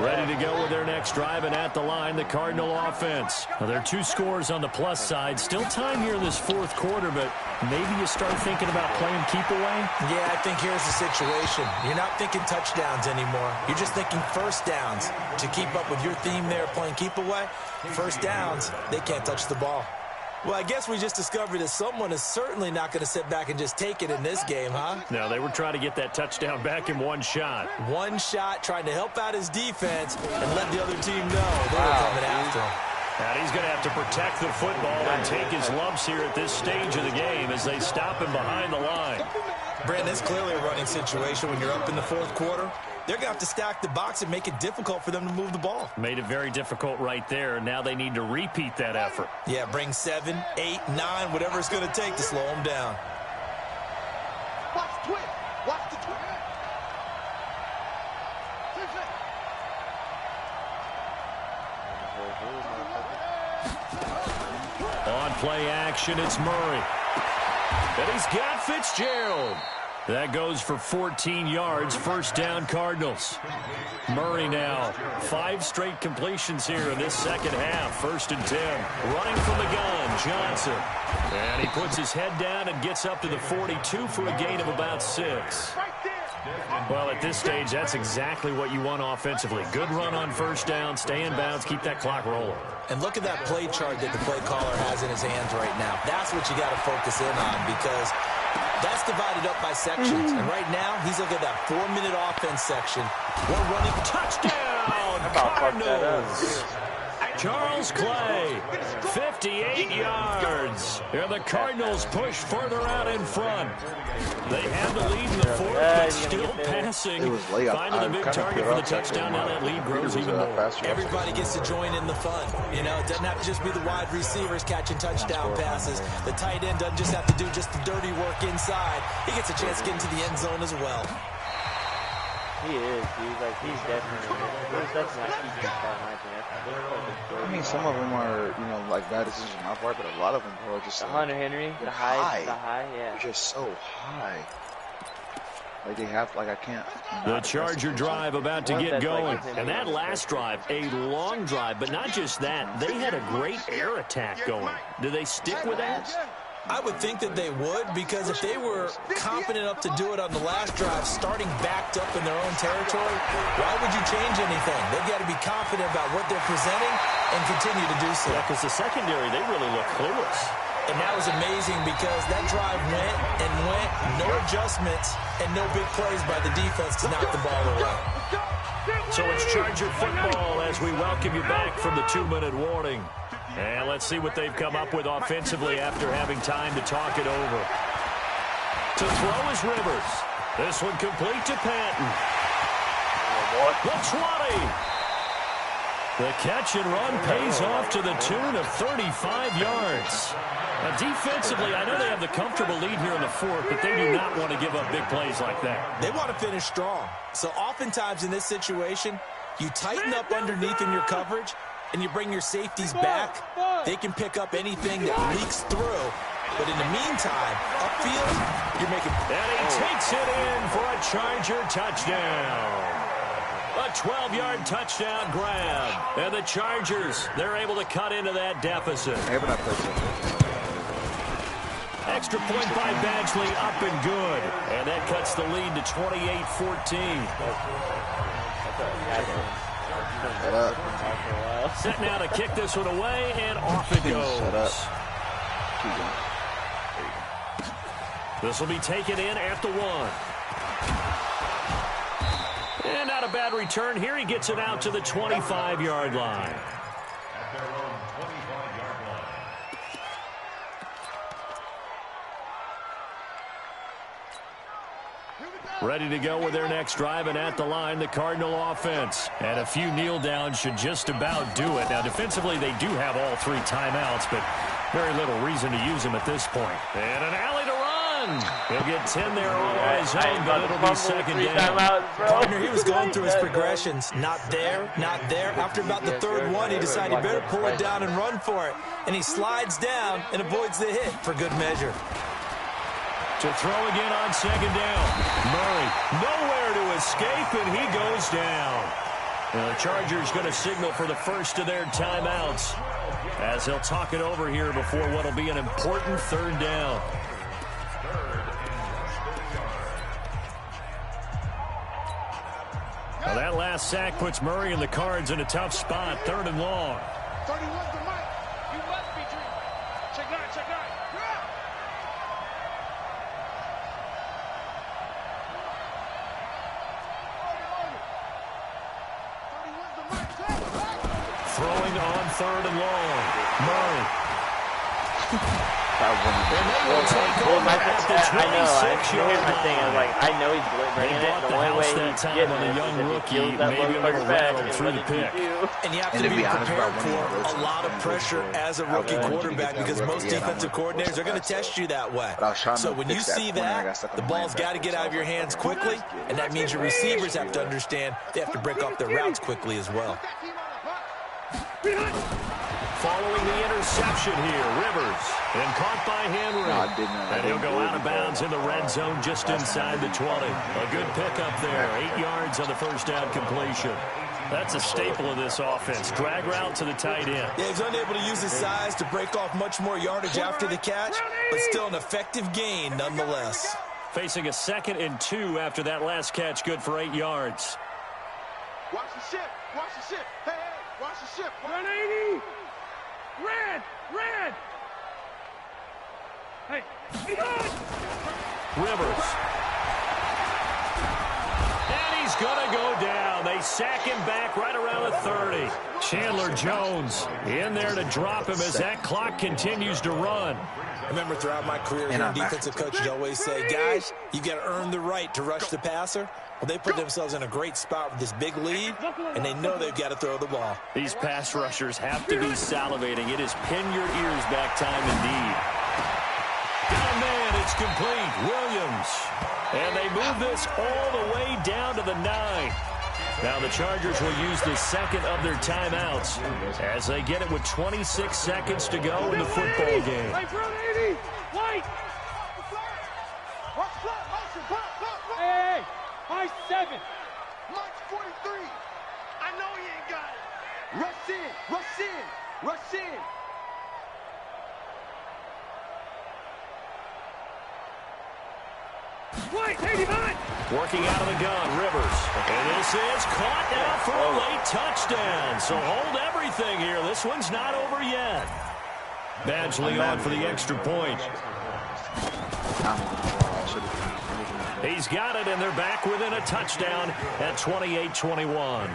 Ready to go with their next drive, and at the line, the Cardinal offense. Now, there are 2 scores on the plus side. Still time here in this fourth quarter, but maybe you start thinking about playing keep away? Yeah, I think here's the situation. You're not thinking touchdowns anymore. You're just thinking first downs. To keep up with your theme there, playing keep away, first downs, they can't touch the ball. Well, I guess we just discovered that someone is certainly not going to sit back and just take it in this game, huh? No, they were trying to get that touchdown back in one shot. One shot, trying to help out his defense and let the other team know they were coming after him. And he's going to have to protect the football and take his lumps here at this stage of the game as they stop him behind the line. Brandon, it's clearly a running situation when you're up in the fourth quarter. They're going to have to stack the box and make it difficult for them to move the ball. Made it very difficult right there. Now they need to repeat that effort. Yeah, bring 7, 8, 9, whatever it's going to take to slow them down. Watch the twist. Watch the twist. On play action, it's Murray. And he's got Fitzgerald. That goes for 14 yards, first down Cardinals. Murray now, 5 straight completions here in this second half, 1st and 10. Running from the gun, Johnson. And he puts his head down and gets up to the 42 for a gain of about 6. Well, at this stage, that's exactly what you want offensively. Good run on first down, stay in bounds, keep that clock rolling. And look at that play chart that the play caller has in his hands right now. That's what you got to focus in on because that's divided up by sections. And right now, he's looking at that 4-minute offense section. We're running touchdown, Cardinals. Charles Clay, 58 yards. And the Cardinals push further out in front. They had the lead in the fourth, but still passing. Finding the big target for the touchdown. Now that lead grows even more. Everybody gets to join in the fun. You know, it doesn't have to just be the wide receivers catching touchdown passes. The tight end doesn't just have to do just the dirty work inside. He gets a chance to get into the end zone as well. He is, dude. Like, he's definitely that's not easy part, my opinion. I mean, some of them are, you know, like bad decisions on my part, but a lot of them are just the like, Hunter Henry, the high, yeah. They're just so high. Like they have, like I can't. The Charger drive about to get going. And that last drive, a long drive, but not just that. They had a great air attack going. Do they stick with that? I would think that they would, because if they were confident enough to do it on the last drive, starting backed up in their own territory, why would you change anything? They've got to be confident about what they're presenting and continue to do so. Yeah, because the secondary, they really look clueless. And that was amazing because that drive went and went, no adjustments, and no big plays by the defense to knock the ball away. So it's Charger football as we welcome you back from the 2-minute warning. And let's see what they've come up with offensively after having time to talk it over. To throw is Rivers. This one complete to Patton. The 20. The catch and run pays off to the tune of 35 yards. Now, defensively, I know they have the comfortable lead here in the fourth, but they do not want to give up big plays like that. They want to finish strong. So oftentimes in this situation, you tighten up underneath in your coverage, and you bring your safeties back. They can pick up anything that leaks through. But in the meantime, upfield, you're making... And he takes it in for a Charger touchdown. A 12-yard touchdown grab. And the Chargers, they're able to cut into that deficit. Extra point by Badgley, up and good. And that cuts the lead to 28-14. Set now to kick this one away, and off it goes. This will be taken in at the 1. And not a bad return here. He gets it out to the 25-yard line. At their own 25-yard line. Ready to go with their next drive, and at the line, the Cardinal offense. And a few kneel downs should just about do it. Now, defensively, they do have all 3 timeouts, but very little reason to use them at this point. And an alley to run. He'll get 10 there all on his own, but it'll be second down. Partner, he was going through his progressions. Not there, not there. After about the 3rd one, he decided he better pull it down and run for it. And he slides down and avoids the hit for good measure. To throw again on second down. Murray nowhere to escape, and he goes down. And the Chargers going to signal for the first of their timeouts as they'll talk it over here before what will be an important 3rd down. Well, that last sack puts Murray and the Cards in a tough spot, 3rd and long. 31's the mic. You must be dreaming. Check 9, check 9. Throwing on 3rd and long. Murray. I know he's bringing it. The only way he's getting it is if he feels that motherfucker back and let it keep you. And you have to be prepared for a lot of pressure as a rookie quarterback because most defensive coordinators are going to test you that way. So when you see that, the ball's got to get out of your hands quickly, and that means your receivers have to understand they have to break off their routes quickly as well. Following the interception here, Rivers, and caught by Henry. And he'll go out of bounds in the red zone just inside the 20. A good pickup there, 8 yards on the first down completion. That's a staple of this offense. Drag route to the tight end. Yeah, he's unable to use his size to break off much more yardage after the catch, but still an effective gain nonetheless. Facing a 2nd and 2 after that last catch, good for 8 yards. Watch the ship. Watch the ship. Hey, hey, watch the ship. 180. Red. Hey, Rivers. And he's going to go down. They sack him back right around the 30. Chandler Jones in there to drop him as that clock continues to run. I remember throughout my career, as a defensive coach would always say, guys, you've got to earn the right to rush the passer. Well, they put themselves in a great spot with this big lead, and they know they've got to throw the ball. These pass rushers have to be salivating. It is pin your ears back time indeed. Got a man, it's complete. Williams. And they move this all the way down to the 9. Now the Chargers will use the 2nd of their timeouts as they get it with 26 seconds to go in the football game. Hey, high 7. March 43. I know he ain't got it. Rush in. White, 89. Working out of the gun, Rivers. And this is caught now for a late touchdown. So hold everything here. This one's not over yet. Badgley on for the extra point. He's got it, and they're back within a touchdown at 28-21.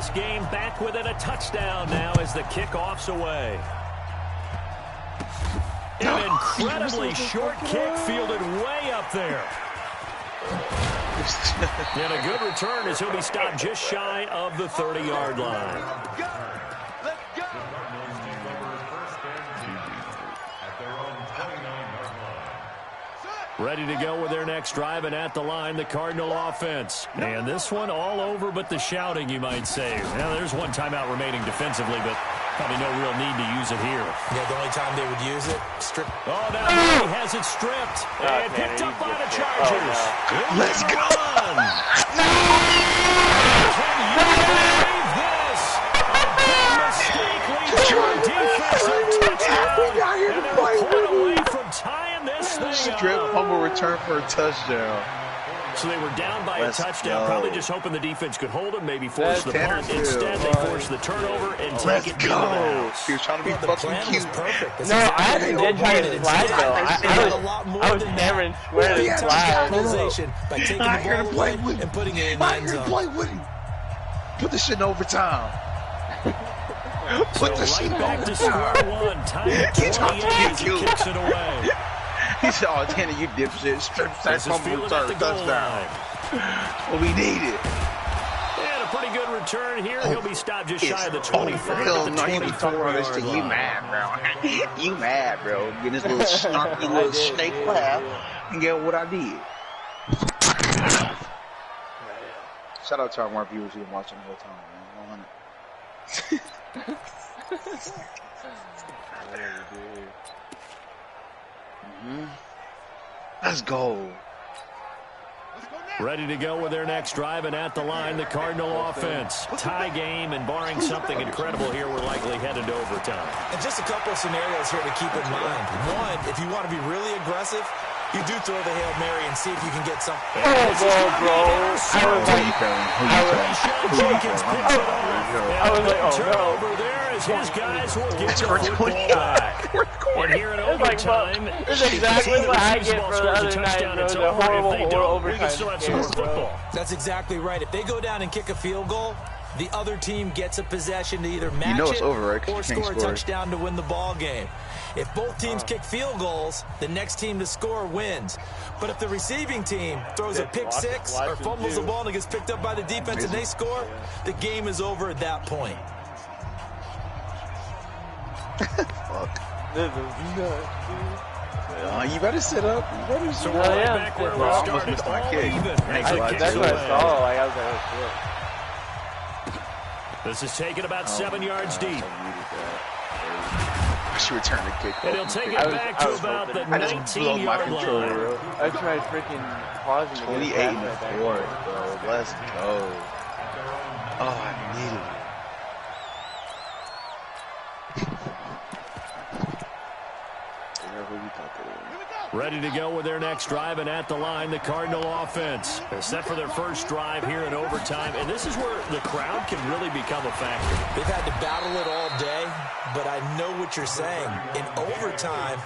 this game back within a touchdown now as the kickoff's away. An incredibly short kick fielded way up there. And a good return as he'll be stopped just shy of the 30-yard line. Ready to go with their next drive, and at the line, the Cardinal offense. And this one all over but the shouting, you might say. Now, there's one timeout remaining defensively, but probably no real need to use it here. Yeah, the only time they would use it, strip. Oh, now he has it stripped. And picked up by the Chargers. Let's go. Can you believe this? A big mistake leads to a defensive touchdown. And they're a point away from tying this thing Strip up. fumble return for a touchdown. So they were down by Let's a touchdown, go. probably just hoping the defense could hold them, maybe force the punt. Instead, they forced the turnover and take it into the house. He was trying to be The fucking plan was cute. perfect. This No, is I actually did try to slide, though. I was hammering square to slide. By taking the ball away and putting it in the end zone. Play with him. Put this shit in overtime. Put this shit in Back to square one. Time at 28 as he kicks it away. He said, oh, Tanner, you dipshit. Strip sack This is fumble fielded return at the goal touchdown. line. What we needed. And a pretty good return here. He'll be stopped just shy of the 25 hell at the no, you be talking about this 24-yard shit. You line. mad, bro. You mad, bro. Getting this little snarky little snake laugh and get what I did. Shout out to our more viewers who been watching the whole time, man. 100. Let's go. Ready to go with their next drive, and at the line, the Cardinal offense. Tie game, and barring something incredible here, we're likely headed to overtime. And just a couple of scenarios here to keep in mind. One, if you want to be really aggressive, you do throw the Hail Mary and see if you can get some. Bro. I was like, oh, turnover there as his guys will get the football back. And here in overtime, this is exactly what I get for the other night. It's over. If they don't, we can still have some more football. That's exactly right. If they go down and kick a field goal, the other team gets a possession to either match it's over, right? or score a touchdown to win the ball game. If both teams kick field goals, the next team to score wins. But if the receiving team throws a pick six or fumbles the ball and it gets picked up by the defense and they score, the game is over at that point. Fuck. You better sit up. You better sit up. Back where we started, all even. That's what I saw. Like, I was like, oh, shit. This is taken about 7 yards deep. I should return the kick. And he'll take it back to about the 19-yard line. I tried freaking pausing. 28 and 4, bro. Let's go. Oh, I needed it. Ready to go with their next drive, and at the line, the Cardinal offense. They're set for their first drive here in overtime, and this is where the crowd can really become a factor. They've had to battle it all day, but I know what you're saying. In overtime,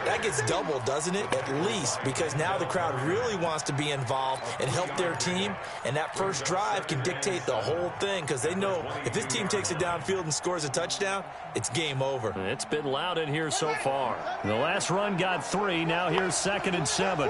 that gets doubled, doesn't it? At least, because now the crowd really wants to be involved and help their team, and that first drive can dictate the whole thing, because they know if this team takes it downfield and scores a touchdown, it's game over. It's been loud in here so far. The last run got 3. Now here's 2nd and 7.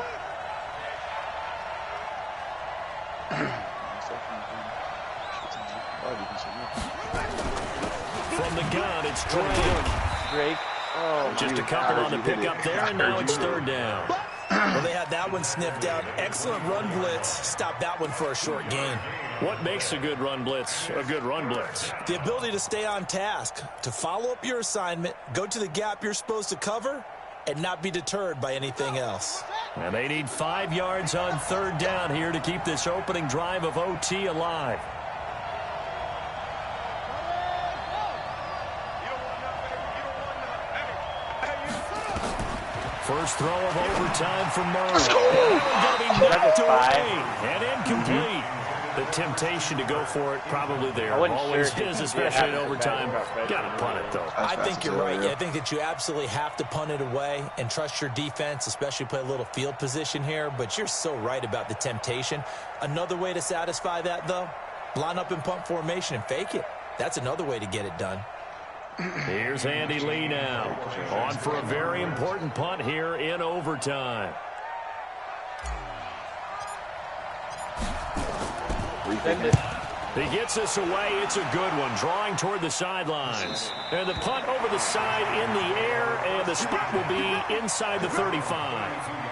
From the gun, it's Drake. Oh, Just a couple on the pickup there, and now it's 3rd down. Well, they had that one sniffed out. Excellent run blitz. Stop that one for a short gain. What makes a good run blitz a good run blitz? The ability to stay on task, to follow up your assignment, go to the gap you're supposed to cover, and not be deterred by anything else. And they need 5 yards on 3rd down here to keep this opening drive of OT alive. First throw of overtime for Murray. Going to be knocked away and incomplete. The temptation to go for it probably there. Always is, especially in overtime. Got to punt it, though. I think you're right. I think that you absolutely have to punt it away and trust your defense, especially play a little field position here. But you're so right about the temptation. Another way to satisfy that, though, Line up in punt formation and fake it. That's another way to get it done. Here's Andy Lee now. On for a very important punt here in overtime. He gets this away. It's a good one. Drawing toward the sidelines. And the punt over the side in the air, and the spot will be inside the 35.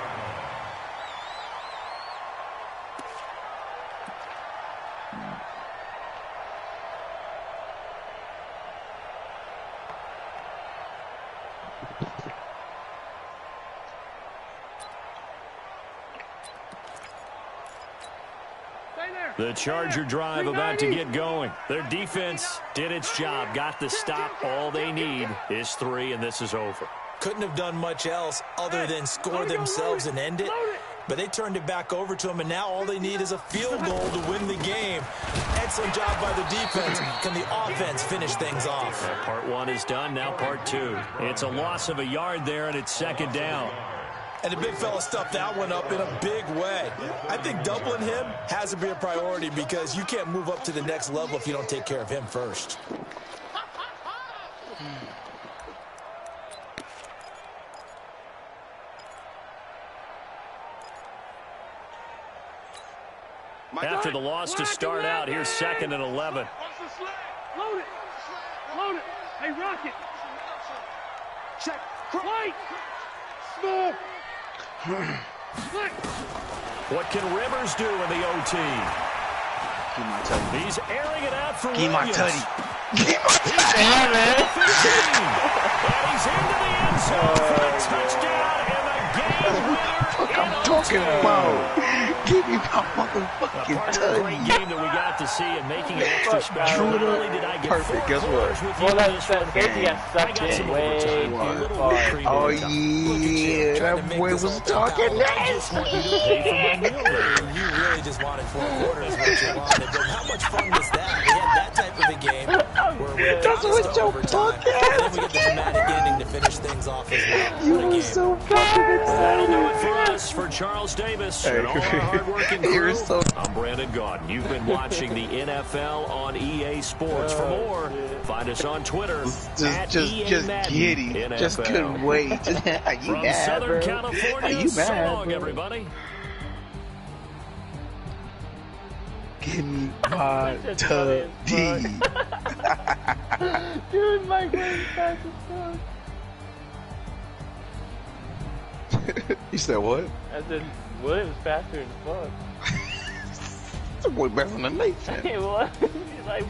The Charger drive about to get going. Their defense did its job, got the stop. All they need is 3, and this is over. Couldn't have done much else other than score themselves and end it. But they turned it back over to them, and now all they need is a field goal to win the game. Excellent job by the defense. Can the offense finish things off? Part 1 is done, now part 2. It's a loss of a yard there, and it's second down. And the big fella stuffed that one up in a big way. I think doubling him has to be a priority because you can't move up to the next level if you don't take care of him first. After the loss to start out, here's 2nd and 11. Load it. Load it. Hey, Rocket. Check. Right. Small. What can Rivers do in the OT? Give my tutty. He's airing it out for Give my Williams. tutty. Give my tutty. And he's into the end zone for a touchdown and a game winner. I'm talking about. Give me my motherfucking Part of the great game that we got to see and making it extra special. Not only did I get perfect. Guess what? Well, that's safety got sucked in way too far. Oh yeah, that boy was talking nice. You really just wanted 4 quarters, what you wanted. But how much fun was that? We had that type of a game where we That's what you're talking. and then we get the dramatic ending to finish things off as well. You were so fucking That'll do it for excited. us, for Charles Davis and all our hard-working crew. You're so. I'm Brandon Gaudin. You've been watching the NFL on EA Sports. For more, find us on Twitter at EA Madden giddy. NFL. Just couldn't wait. You From mad, Southern bro? California, You so mad, long, bro? everybody. Give me my tutty. Dude, Mike Williams fast as fuck. You said what? I said, Williams faster than fuck. That boy better than Nathan. Hey, what? He's like,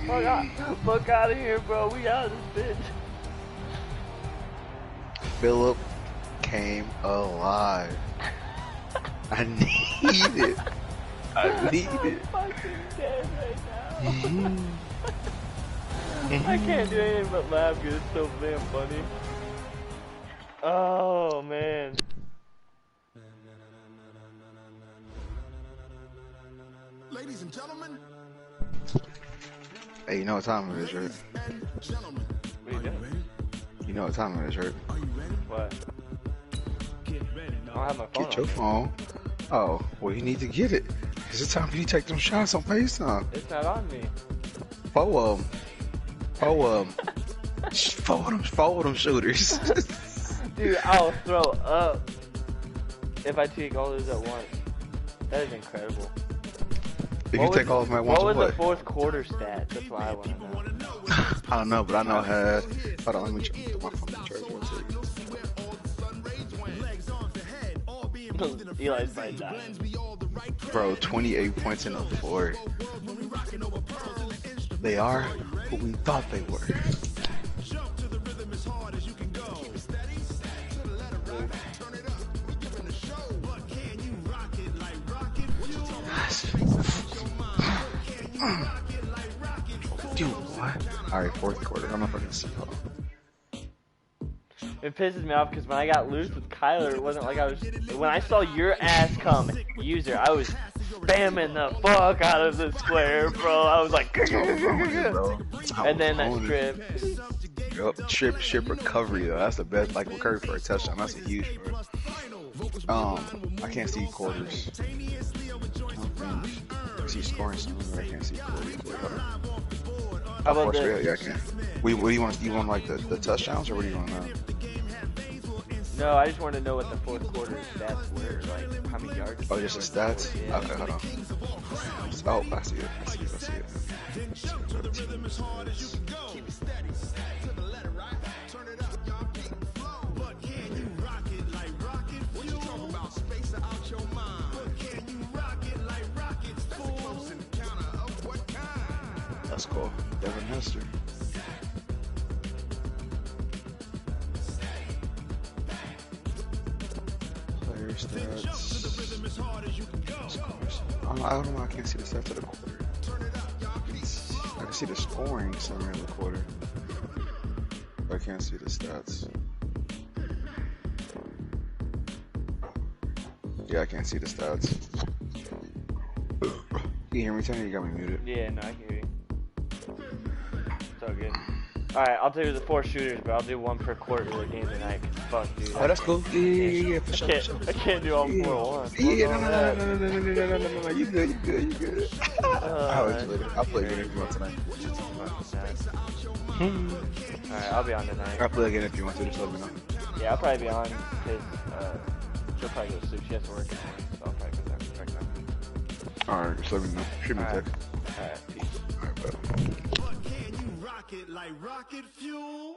fuck out of here, bro. We out of this bitch. Philip came alive. I need it. I need it. I'm fucking dead right now. I can't do anything but laugh because it's so damn funny. Oh, man. Ladies and gentlemen. Hey, you know what time it is, right? What are you doing? You know what time it is, right? What? I don't have my phone. Get your phone. Oh, well, you need to get it. It's time for you to take them shots on FaceTime. It's not on me. Four of them shooters. Dude, I'll throw up if I take all those at once. That is incredible. If you take all of them at once, what was the fourth quarter stat? That's what I want to know. I don't know, but I know I had. Hold on, let me check my phone charge one second. Eli's by 9. Bro, 28 points in the fourth. They are who we thought they were. Dude, what? Alright, fourth quarter. I'm not fucking see. It pisses me off because when I got loose with Kyler, it wasn't like I was. When I saw your ass come, user, I was spamming the fuck out of the square, bro. I was like, and then that strip. Strip recovery though. That's the best. Like recovery for a touchdown. That's a huge one. I can't see quarters. see scoring somewhere. I can't see 40. How about this? Yeah, I can. What do you want? You want like the touchdowns, or what do you want to know? No, I just want to know what the fourth quarter stats were, like how many yards. Oh, just the stats? Yeah. Okay, hold on. Oh, I see it. That's cool. Devin Hester. Player stats. I don't know. I can't see the stats of the quarter. I can see the scoring summary of the quarter. But I can't see the stats. Yeah, I can't see the stats. Can you hear me, Tony? You got me muted. Yeah, no, I hear you. It's all good. Alright, I'll do the 4 shooters, but I'll do 1 per quarter of the game tonight. Fuck, dude. Oh, that's cool. Yeah, for sure. I can't do all 4 at once. Yeah, no. You good. I'll play again if you want tonight. Alright, I'll be on tonight. I'll play again if you want to, just let me know. Yeah, I'll probably be on because she'll probably go to sleep. She has to work in the morning, so I'll probably go down and check that. Alright, just let me know. Shoot me a text. Alright, peace. Alright, bye. Can you rock it like rocket fuel?